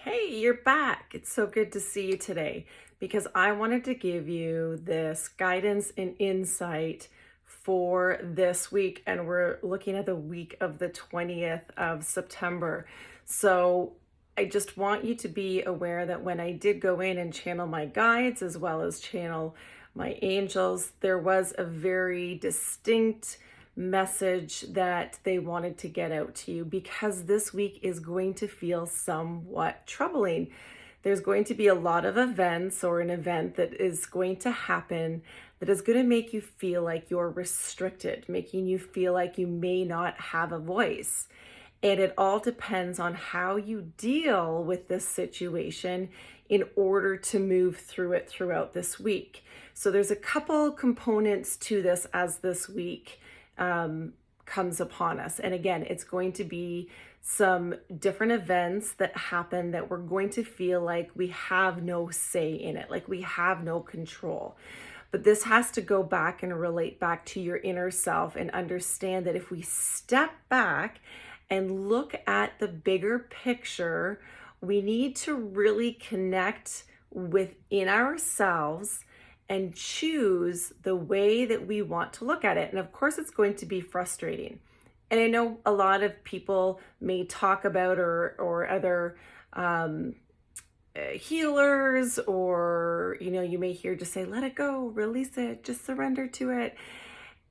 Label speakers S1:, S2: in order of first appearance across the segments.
S1: Hey, you're back. It's so good to see you today because I wanted to give you this guidance and insight for this week. And we're looking at the week of the 20th of September. So I just want you to be aware that when I did go in and channel my guides as well as channel my angels, there was a very distinct message that they wanted to get out to you because this week is going to feel somewhat troubling. There's going to be a lot of events or an event that is going to happen that is going to make you feel like you're restricted, making you feel like you may not have a voice. And it all depends on how you deal with this situation in order to move through it throughout this week. So there's a couple components to this as this week comes upon us. And again, it's going to be some different events that happen that we're going to feel like we have no say in it, like we have no control. But this has to go back and relate back to your inner self and understand that if we step back and look at the bigger picture, we need to really connect within ourselves and choose the way that we want to look at it. And of course, it's going to be frustrating. And I know a lot of people may talk about or other healers, or you may hear just say, let it go, release it, just surrender to it.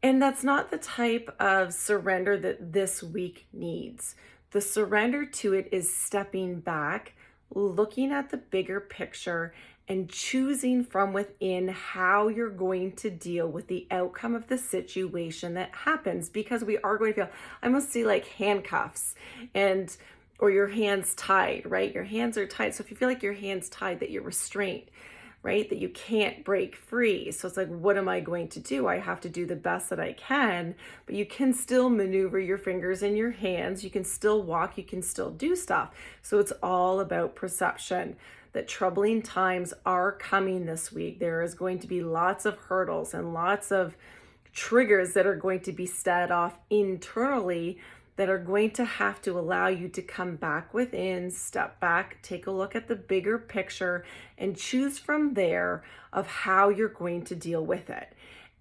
S1: And that's not the type of surrender that this week needs. The surrender to it is stepping back, looking at the bigger picture, and choosing from within how you're going to deal with the outcome of the situation that happens, because we are going to feel, I must see like handcuffs or your hands tied, right? Your hands are tied. So if you feel like your hands tied, that you're restrained, right? That you can't break free. So it's like, what am I going to do? I have to do the best that I can, but you can still maneuver your fingers and your hands. You can still walk, you can still do stuff. So it's all about perception. That troubling times are coming this week. There is going to be lots of hurdles and lots of triggers that are going to be set off internally that are going to have to allow you to come back within, step back, take a look at the bigger picture, and choose from there of how you're going to deal with it.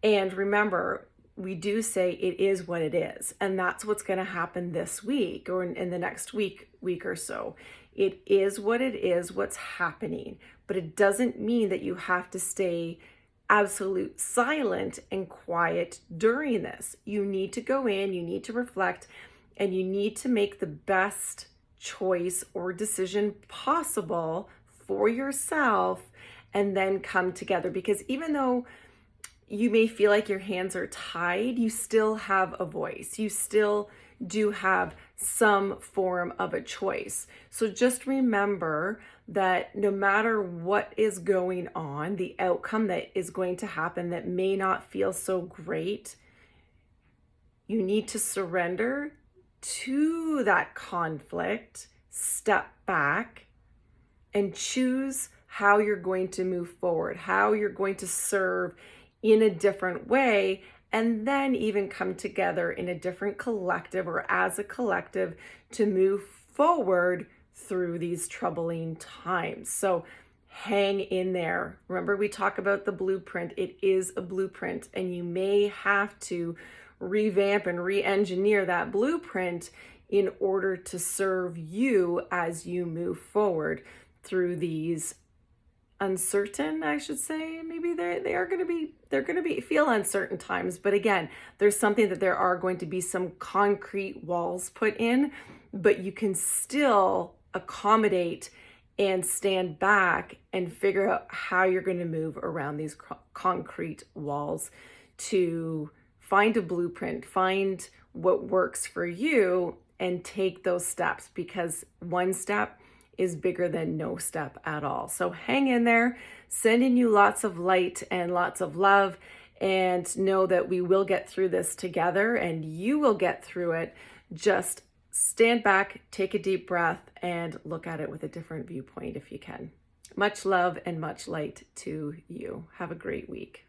S1: And remember, we do say it is what it is, and that's what's going to happen this week or in the next week or so. It is what it is, what's happening, but it doesn't mean that you have to stay absolute silent and quiet during this. You need to go in, you need to reflect, and you need to make the best choice or decision possible for yourself and then come together. Because even though you may feel like your hands are tied, you still have a voice. You still do have some form of a choice. So just remember that no matter what is going on, the outcome that is going to happen that may not feel so great, you need to surrender to that conflict, step back, and choose how you're going to move forward, how you're going to serve in a different way, and then even come together in a different collective or as a collective to move forward through these troubling times. So hang in there. Remember, we talk about the blueprint. It is a blueprint, and you may have to revamp and re-engineer that blueprint in order to serve you as you move forward through these uncertain, I should say. Maybe they're going to be feel uncertain times, but again, there's something that there are going to be some concrete walls put in, but you can still accommodate and stand back and figure out how you're going to move around these concrete walls to find a blueprint, find what works for you, and take those steps, because one step is bigger than no step at all. So hang in there, sending you lots of light and lots of love, and know that we will get through this together and you will get through it. Just stand back, take a deep breath, and look at it with a different viewpoint if you can. Much love and much light to you. Have a great week.